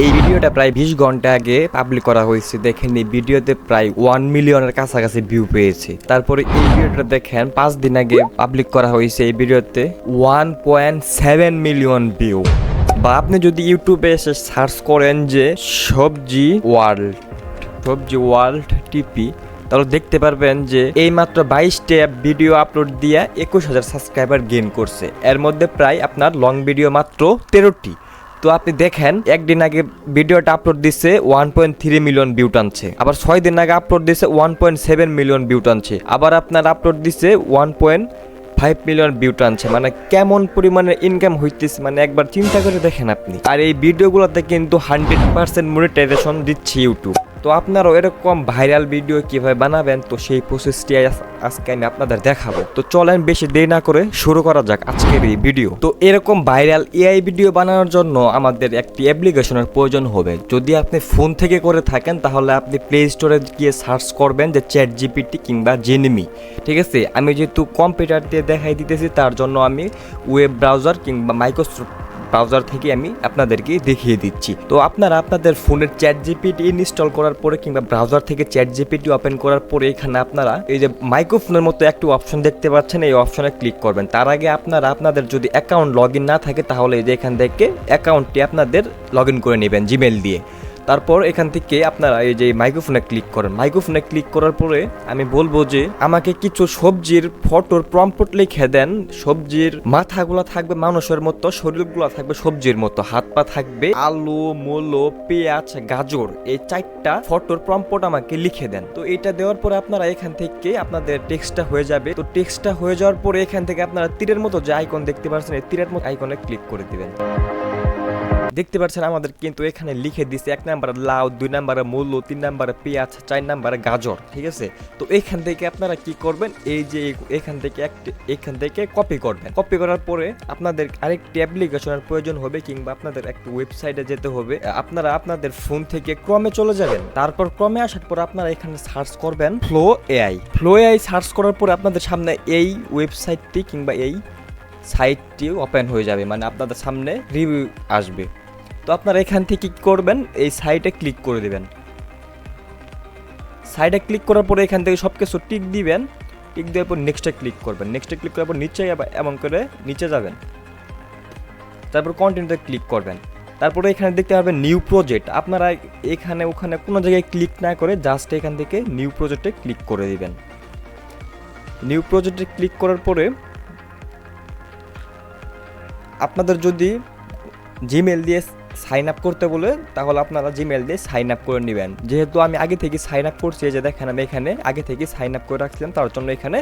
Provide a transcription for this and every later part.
এই ভিডিওটা প্রায় 20 ঘন্টা আগে পাবলিক করা হয়েছে। দেখেন এই ভিডিওতে প্রায় 1 মিলিয়নের কাছাকাছি ভিউ পেয়েছে। তারপরে এই ভিডিওটা দেখেন 5 দিন আগে পাবলিক করা হয়েছে, এই ভিডিওতে 1.7 মিলিয়ন ভিউ। বা আপনি যদি ইউটিউবে এসে সার্চ করেন যে সবজি ওয়ার্ল্ড টিপি, তাহলে দেখতে পারবেন যে এই মাত্র 22টা ভিডিও আপলোড দিয়ে 21,000 সাবস্ক্রাইবার গেইন করছে। এর মধ্যে প্রায় আপনার লং ভিডিও মাত্র 13টি। তো আপনি দেখেন একদিন আগে ভিডিওটা আপলোড দিচ্ছে 1.3 মিলিয়ন ভিউ টানছে, আবার 6 দিন আগে আপলোড দিচ্ছে 1.7 মিলিয়ন ভিউ টানছে, আবার আপনার আপলোড দিচ্ছে 1.5 মিলিয়ন ভিউ টানছে। মানে কেমন পরিমাণে ইনকাম হইতেছে, মানে একবার চিন্তা করে দেখেন আপনি। আর এই ভিডিওগুলোতে কিন্তু 100% মনিটাইজেশন দিচ্ছে ইউটিউব। তো আপনারাও এরকম ভাইরাল ভিডিও কিভাবে বানাবেন, তো সেই প্রসেসটি আজকে আমি আপনাদের দেখাবো। তো চলেন বেশি দেরি না করে শুরু করা যাক আজকের এই ভিডিও। তো এরকম ভাইরাল এআই ভিডিও বানানোর জন্য আমাদের একটি অ্যাপ্লিকেশনের প্রয়োজন হবে। যদি আপনি ফোন থেকে করে থাকেন তাহলে আপনি প্লে স্টোরে গিয়ে সার্চ করবেন যে ChatGPT কিংবা জেমিনি। ঠিক আছে, আমি যেহেতু কম্পিউটার দিয়ে দেখাই দিতেছি, তার জন্য আমি ওয়েব ব্রাউজার কিংবা মাইক্রোসফট ব্রাউজার থেকে আমি আপনাদেরকে দেখিয়ে দিচ্ছি। তো আপনারা আপনাদের ফোনের ChatGPT ইনস্টল করার পরে কিংবা ব্রাউজার থেকে ChatGPT ওপেন করার পরে এখানে আপনারা এই যে মাইক্রোফোনের মতো একটি অপশন দেখতে পাচ্ছেন, এই অপশনে ক্লিক করবেন। তার আগে আপনারা আপনাদের যদি অ্যাকাউন্ট লগ ইন না থাকে তাহলে এই যে এখান থেকে অ্যাকাউন্টটি আপনাদের লগ ইন করে নেবেন জিমেল দিয়ে। তারপর এখান থেকে আপনারা এই যে মাইক্রোফোনে ক্লিক করেন। মাইক্রোফোনে ক্লিক করার পরে আমি বলবো যে আমাকে কিছু সবজির ফটোর প্রম্পট লিখে দেন। সবজির মাথাগুলো থাকবে মানুষের মতো, শরীরগুলো থাকবে সবজির মতো, হাত পা থাকবে আলু, মূলো, পেঁয়াজ, গাজর, এই 4টা ফটোর প্রম্পট আমাকে লিখে দেন। তো এটা দেওয়ার পরে আপনারা এখান থেকে আপনাদের টেক্সটটা হয়ে যাবে। তো টেক্সটটা হয়ে যাওয়ার পরে এখান থেকে আপনারা তীরের মতো যে আইকন দেখতে পাচ্ছেন, এই তীরের মতো আইকনে ক্লিক করে দিবেন। দেখতে পাচ্ছেন আমাদের কিন্তু এখানে লিখে দিচ্ছে 1 নম্বরে লাউ, 2 নম্বরে মূলো, 3 নম্বরে পেঁয়াজ, 4 নম্বরে গাজর। ঠিক আছে, তো এখান থেকে আপনারা কি করবেন, এই যে এখান থেকে কপি করবেন। কপি করার পরে আপনাদের আরেকটি অ্যাপ্লিকেশনের প্রয়োজন হবে কিংবা আপনাদের একটা ওয়েবসাইটে যেতে হবে। আপনারা আপনাদের ফোন থেকে ক্রমে চলে যাবেন। তারপর ক্রমে আসার পর আপনারা এখানে সার্চ করবেন ফ্লো এআই সার্চ করার পরে আপনাদের সামনে এই ওয়েবসাইটটি কিংবা এই সাইটটি ওপেন হয়ে যাবে, মানে আপনাদের সামনে রিভিউ আসবে। তো আপনারা এখান থেকে কি করবেন, এই সাইটে ক্লিক করে দিবেন। সাইটে ক্লিক করার পরে এখান থেকে সব কিছু টিক দিবেন। টিক দেওয়ার পর নেক্সটে ক্লিক করবেন। নেক্সটে ক্লিক করার পর নিচে এমন করে নিচে যাবেন। তারপর কন্টিনিউতে ক্লিক করবেন। তারপরে এখানে দেখতে পাবেন নিউ প্রজেক্ট। আপনারা এখানে ওখানে কোনো জায়গায় ক্লিক না করে জাস্ট এখান থেকে নিউ প্রজেক্টে ক্লিক করে দিবেন। নিউ প্রজেক্টে ক্লিক করার পরে আপনাদের যদি জিমেল দিয়ে সাইন আপ করতে বলে তাহলে আপনারা জিমেল দিয়ে সাইন আপ করে নেবেন। যেহেতু আমি আগে থেকে সাইন আপ করছি, যে দেখেন আমি এখানে আগে থেকে সাইন আপ করে রাখছিলাম, তার জন্য এখানে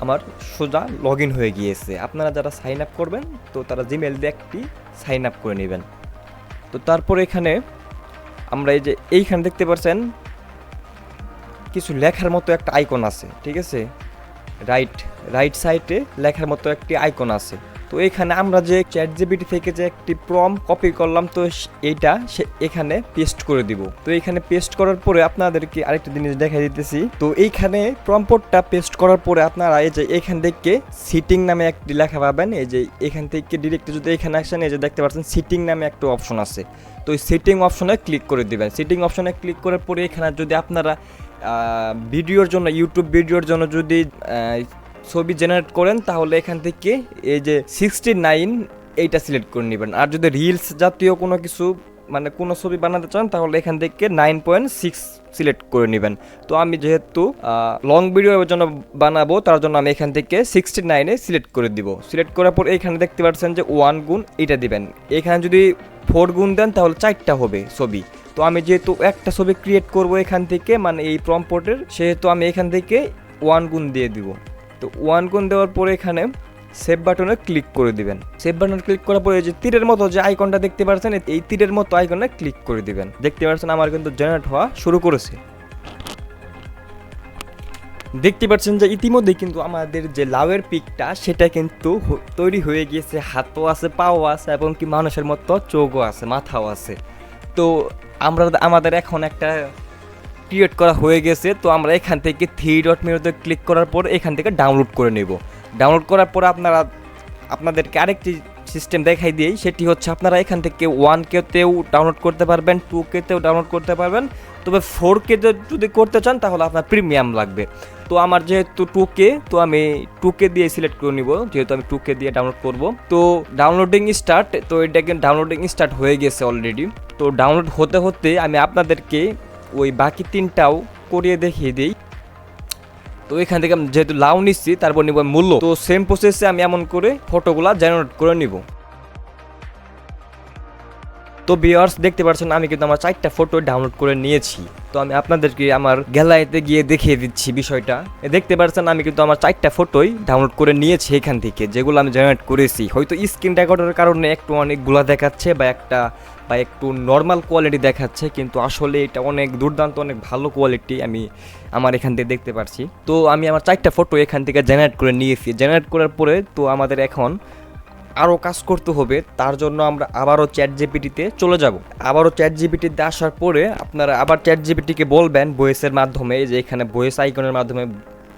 আমার সোজা লগ ইন হয়ে গিয়েছে। আপনারা যারা সাইন আপ করবেন তো তারা জিমেল দিয়ে একটি সাইন আপ করে নেবেন। তো তারপর এখানে আমরা এই যে এইখানে দেখতে পাচ্ছেন কিছু লেখার মতো একটা আইকন আছে। ঠিক আছে, রাইট সাইডে লেখার মতো একটি আইকন আছে। তো এখানে আমরা যে ChatGPT থেকে যে একটি প্রম্পট কপি করলাম, তো এইটা এখানে পেস্ট করে দিব। তো এখানে পেস্ট করার পরে আপনাদেরকে আরেকটা জিনিস দেখাই দিতেছি। তো এইখানে প্রম্পটটা পেস্ট করার পরে আপনারা এই যে এখান থেকে সিটিং নামে একটি লেখা পাবেন। এই যে এখান থেকে ডিরেক্ট যদি এখানে আসেন, এই যে দেখতে পাচ্ছেন সিটিং নামে একটা অপশন আছে। তো এই সিটিং অপশনে ক্লিক করে দিবেন। সিটিং অপশনে ক্লিক করার পরে এখানে যদি আপনারা ভিডিওর জন্য ইউটিউব ভিডিওর জন্য যদি ছবি জেনারেট করেন তাহলে এখান থেকে এই যে 69 এইটা সিলেক্ট করে নেবেন। আর যদি রিলস জাতীয় কোনো কিছু মানে কোনো ছবি বানাতে চান তাহলে এখান থেকে 9.6 সিলেক্ট করে নেবেন। তো আমি যেহেতু লং ভিডিওর জন্য বানাবো তার জন্য আমি এখান থেকে 69-এ সিলেক্ট করে দিব। সিলেক্ট করার পর এখানে দেখতে পাচ্ছেন যে 1 গুণ এইটা দিবেন। এখানে যদি 4 গুণ দেন তাহলে 4টা হবে ছবি। তো আমি যেহেতু একটা ছবি ক্রিয়েট করব এখান থেকে, মানে এই প্রম্পটের, সেহেতু আমি এখান থেকে 1 গুণ দিয়ে দিব। তো 1 গুণ দেওয়ার পরে এখানে সেভ বাটনে ক্লিক করে দিবেন। সেভ বাটনে ক্লিক করার পরে যে তীরের মতো যে আইকনটা দেখতে পাচ্ছেন, এই তীরের মতো আইকনে ক্লিক করে দিবেন। দেখতে পাচ্ছেন আমার কিন্তু জেনারেট হওয়া শুরু করেছে। দেখতে পাচ্ছেন যে ইতিমধ্যে কিন্তু আমাদের যে লাউয়ের পিকটা সেটা কিন্তু তৈরি হয়ে গিয়েছে। হাতও আছে, পাও আছে এবং কি মানুষের মতো চোখও আছে, মাথাও আছে। তো আমাদের এখন একটা ক্রিয়েট করা হয়ে গেছে। তো আমরা এখান থেকে 3 ডট মেনুতে ক্লিক করার পর এখান থেকে ডাউনলোড করে নেব। ডাউনলোড করার পর আপনাদেরকে আরেকটি সিস্টেম দেখাই দিই, সেটি হচ্ছে আপনারা এখান থেকে 1K-তেও ডাউনলোড করতে পারবেন, 2K-তেও ডাউনলোড করতে পারবেন, তবে 4K-তে যদি করতে চান তাহলে আপনার প্রিমিয়াম লাগবে। তো আমার যেহেতু 2K, তো আমি 2K দিয়ে সিলেক্ট করে নিব, যেহেতু আমি 2K দিয়ে ডাউনলোড করব। তো ডাউনলোডিং স্টার্ট, তো এটা কিন্তু ডাউনলোডিং স্টার্ট হয়ে গেছে অলরেডি। তো ডাউনলোড হতে হতে আমি আপনাদেরকে ওই বাকি 3টাও করিয়ে দেখিয়ে দিই। তো এখান থেকে আমি যেহেতু লাউ নিচ্ছি, তারপর নিব মূল্য। তো সেম প্রসেসে আমি এমন করে ফটোগুলা জেনারেট করে নিব। তো ভিউয়ার্স দেখতে পাচ্ছেন আমি কিন্তু আমার 4টা ফটো ডাউনলোড করে নিয়েছি। তো আমি আপনাদেরকে আমার গ্যালারিতে গিয়ে দেখিয়ে দিচ্ছি বিষয়টা। দেখতে পাচ্ছেন আমি কিন্তু আমার 4টা ফটোই ডাউনলোড করে নিয়েছি এখান থেকে, যেগুলো আমি জেনারেট করেছি। হয়তো স্ক্রিন রেকর্ডের কারণে একটু অনেকগুলা দেখাচ্ছে বা একটু নর্মাল কোয়ালিটি দেখাচ্ছে, কিন্তু আসলে এটা অনেক দুর্দান্ত, অনেক ভালো কোয়ালিটি আমি আমার এখান থেকে দেখতে পাচ্ছি। তো আমি আমার 4টা ফটো এখান থেকে জেনারেট করে নিয়েছি। জেনারেট করার পরে তো আমাদের এখন আরও কাজ করতে হবে। তার জন্য আমরা আবারও ChatGPT-তে চলে যাব। আবারও ChatGPT-তে আসার পরে আপনারা আবার ChatGPT-কে বলবেন ভয়েসের মাধ্যমে, যে এখানে ভয়েস আইকনের মাধ্যমে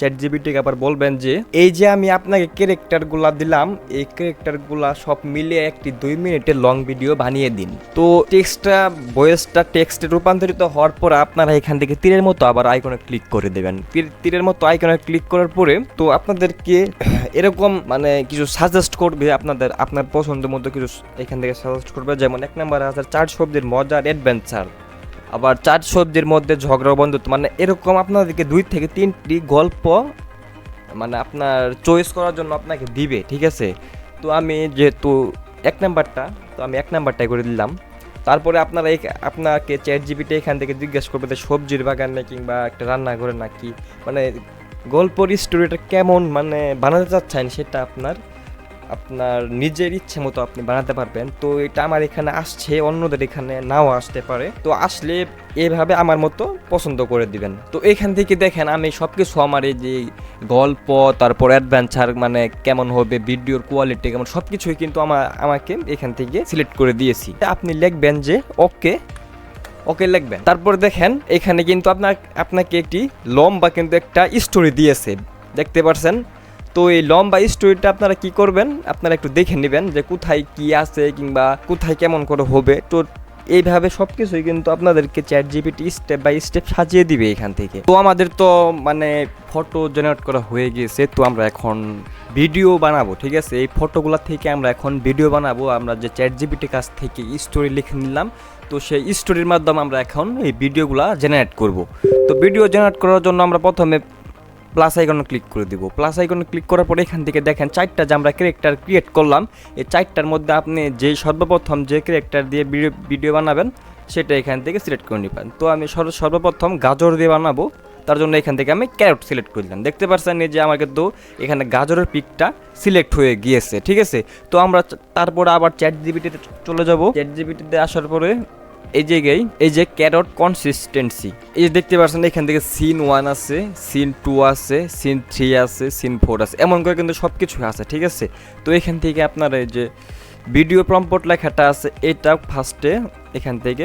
ChatGPT-কে আবার বলবেন যে এই যে আমি আপনাকে ক্যারেক্টারগুলা দিলাম, এই ক্যারেক্টারগুলা সব মিলিয়ে একটি 2 মিনিটের লং ভিডিও বানিয়ে দিন। তো ভয়েসটা টেক্সটে রূপান্তরিত হওয়ার পর আপনারা এখান থেকে তীরের মতো আবার আইকনে ক্লিক করে দেবেন। তীরের মতো আইকনে ক্লিক করার পরে তো আপনাদেরকে এরকম মানে কিছু সাজেস্ট করবে, আপনার পছন্দের মতো কিছু এখান থেকে সাজেস্ট করবে। যেমন 1 নম্বরে আছে 4 শব্দের মজার অ্যাডভেঞ্চার, আবার 4 শব্দের মধ্যে ঝগড়া বন্ধুত্ব, মানে এরকম আপনাদেরকে 2 থেকে 3টি গল্প মানে আপনার চয়েস করার জন্য আপনাকে দিবে, ঠিক আছে। তো আমি যেহেতু 1 নাম্বারটাই করে দিলাম। তারপরে আপনাকে ChatGPT এখান থেকে জিজ্ঞেস করবে যে সবজির বাগানে কিংবা একটা রান্নাঘরে নাকি, মানে গল্পর স্টোরিটা কেমন মানে বানাতে চাচ্ছেন সেটা আপনার নিজের ইচ্ছে মতো আপনি বানাতে পারবেন। তো এটা আমার এখানে আসছে, অন্যদের এখানে নাও আসতে পারে। তো আসলে এভাবে আমার মতো পছন্দ করে দিবেন। তো এখান থেকে দেখেন আমি সব কিছু আমার এই যে গল্প, তারপর অ্যাডভেঞ্চার মানে কেমন হবে, ভিডিওর কোয়ালিটি কেমন, সব কিছুই কিন্তু আমাকে এখান থেকে সিলেক্ট করে দিয়েছি। আপনি লিখবেন যে ওকে লিখবেন। তারপর দেখেন এখানে কিন্তু আপনাকে একটি লম্বা কিন্তু একটা স্টোরি দিয়েছে, দেখতে পাচ্ছেন। তো এই লম্বা স্টোরিটা আপনারা কি করবেন, আপনারা একটু দেখে নেবেন যে কোথায় কি আছে কিংবা কোথায় কেমন করে হবে। তো এইভাবে সব কিছুই কিন্তু আপনাদেরকে ChatGPT স্টেপ বাই স্টেপ সাজিয়ে দিবে এখান থেকে। তো আমাদের তো মানে ফটো জেনারেট করা হয়ে গিয়েছে, তো আমরা এখন ভিডিও বানাবো, ঠিক আছে। এই ফটোগুলো থেকে আমরা এখন ভিডিও বানাবো। আমরা যে ChatGPT কাছ থেকে স্টোরি লিখে নিলাম, তো সেই স্টোরির মাধ্যমে আমরা এখন এই ভিডিওগুলো জেনারেট করব। তো ভিডিও জেনারেট করার জন্য আমরা প্রথমে প্লাস আইকনে ক্লিক করে দিব। প্লাস আইকনে ক্লিক করার পরে এখান থেকে দেখেন 4টা যে আমরা ক্যারেক্টার ক্রিয়েট করলাম, এই 4টার মধ্যে আপনি সর্বপ্রথম যে ক্যারেক্টার দিয়ে ভিডিও বানাবেন সেটা এখান থেকে সিলেক্ট করে নেবেন। তো আমি সর্বপ্রথম গাজর দিয়ে বানাবো, তার জন্য এখান থেকে আমি ক্যারট সিলেক্ট করে দিলাম। দেখতে পাচ্ছেন যে আমার কিন্তু এখানে গাজরের পিকটা সিলেক্ট হয়ে গিয়েছে, ঠিক আছে। তো আমরা তারপর আবার ChatGPT-তে চলে যাব। ChatGPT-তে আসার পরে এই যে ক্যারট কনসিস্টেন্সি, এই যে দেখতে পাচ্ছেন এখান থেকে সিন 1 আছে, সিন 2 আছে, সিন 3 আছে, সিন 4 আছে, এমন করে কিন্তু সব কিছু আছে, ঠিক আছে। তো এখান থেকে আপনারা এই যে ভিডিও প্রম্পট লেখাটা আছে, এটা ফার্স্টে এখান থেকে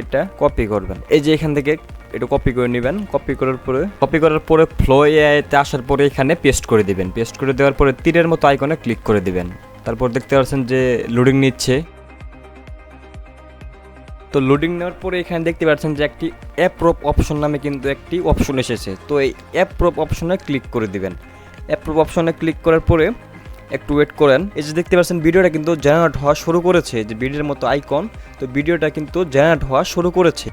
এটা কপি করবেন। এই যে এখান থেকে এটা কপি করে নেবেন। কপি করার পরে ফ্লো এআইতে আসার পরে এখানে পেস্ট করে দিবেন। পেস্ট করে দেওয়ার পরে তীরের মতো আইকনে ক্লিক করে দিবেন। তারপর দেখতে পাচ্ছেন যে লোডিং নিচ্ছে। তো লোডিং নেওয়ার পরে এখানে দেখতে পাচ্ছেন যে একটি অ্যাপ্রুভ অপশন নামে কিন্তু একটি অপশন এসেছে। তো এই অ্যাপ্রুভ অপশনে ক্লিক করে দিবেন। অ্যাপ্রুভ অপশনে ক্লিক করার পরে একটু ওয়েট করেন। এই যে দেখতে পাচ্ছেন ভিডিওটা কিন্তু জেনারেট হওয়া শুরু করেছে, যে ভিডিওর মতো আইকন, তো ভিডিওটা কিন্তু জেনারেট হওয়া শুরু করেছে।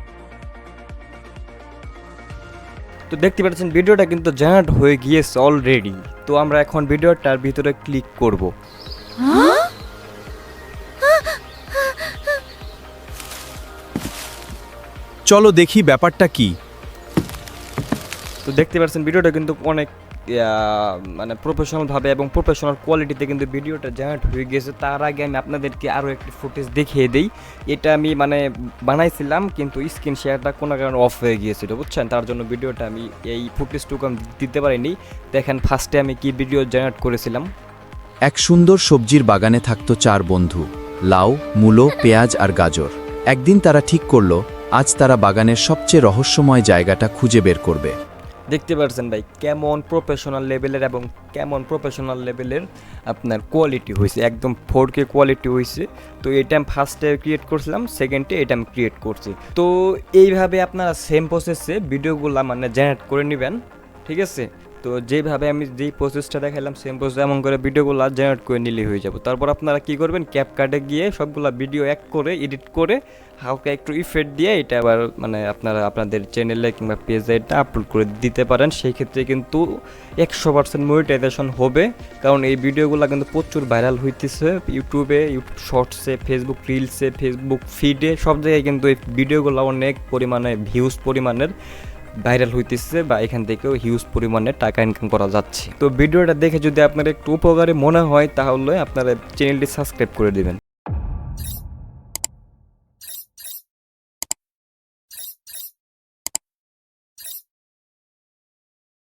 তো দেখতে পাচ্ছেন ভিডিওটা কিন্তু জেনারেট হয়ে গিয়েছে অলরেডি। তো আমরা এখন ভিডিওটার ভিতরে ক্লিক করব। চলো দেখি ব্যাপারটা কি। তো দেখতে পাচ্ছেন ভিডিওটা কিন্তু অনেক মানে প্রফেশনালভাবে এবং প্রফেশনাল কোয়ালিটিতে কিন্তু ভিডিওটা জেনারেট হয়ে গেছে। তার আগে আমি আপনাদেরকে আরও একটি ফুটেজ দেখিয়ে দিই। এটা আমি মানে বানাইছিলাম, কিন্তু স্ক্রিন শেয়ারটা কোনো কারণে অফ হয়ে গিয়েছিল, বুঝছেন। তার জন্য ভিডিওটা আমি এই ফুটেজটুকু আমি দিতে পারিনি। দেখেন ফার্স্টে আমি কি ভিডিও জেনারেট করেছিলাম। এক সুন্দর সবজির বাগানে থাকতো 4 বন্ধু, লাউ, মূলো, পেঁয়াজ আর গাজর। একদিন তারা ঠিক করলো আজ তারা বাগানের সবচেয়ে রহস্যময় জায়গাটা খুঁজে বের করবে। দেখতে পাচ্ছেন ভাই কেমন প্রফেশনাল লেভেলের এবং কেমন প্রফেশনাল লেভেলের আপনার কোয়ালিটি হয়েছে, একদম 4K কোয়ালিটি হয়েছে। তো এটা আমি ফার্স্টে ক্রিয়েট করছিলাম, সেকেন্ডে এটা আমি ক্রিয়েট করছি। তো এইভাবে আপনারা সেম প্রসেসে ভিডিওগুলো মানে জেনারেট করে নেবেন, ঠিক আছে। তো যেভাবে আমি যেই প্রসেসটা দেখালাম সেম প্রসেস এমন করে ভিডিওগুলো জেনারেট করে নিলেই হয়ে যাবে। তারপর আপনারা কী করবেন, ক্যাপকাটে গিয়ে সবগুলো ভিডিও এক করে এডিট করে হালকা একটু ইফেক্ট দিয়ে এটা আবার মানে আপনারা আপনাদের চ্যানেলে কিংবা পেজে এটা আপলোড করে দিতে পারেন। সেই ক্ষেত্রে কিন্তু 100% মনিটাইজেশন হবে, কারণ এই ভিডিওগুলো কিন্তু প্রচুর ভাইরাল হইতেছে ইউটিউবে, ইউটিউব শর্টসে, ফেসবুক রিলসে, ফেসবুক ফিডে, সব জায়গায় কিন্তু এই ভিডিওগুলো অনেক পরিমাণে ভিউজ পরিমাণের ভাইরাল হইতেছে বা এখান থেকেও হিউজ পরিমাণে টাকা ইনকাম করা যাচ্ছে। তো ভিডিওটা দেখে যদি আপনার একটু উপকারী মনে হয় তাহলে আপনারা চ্যানেলটি সাবস্ক্রাইব করে দিবেন।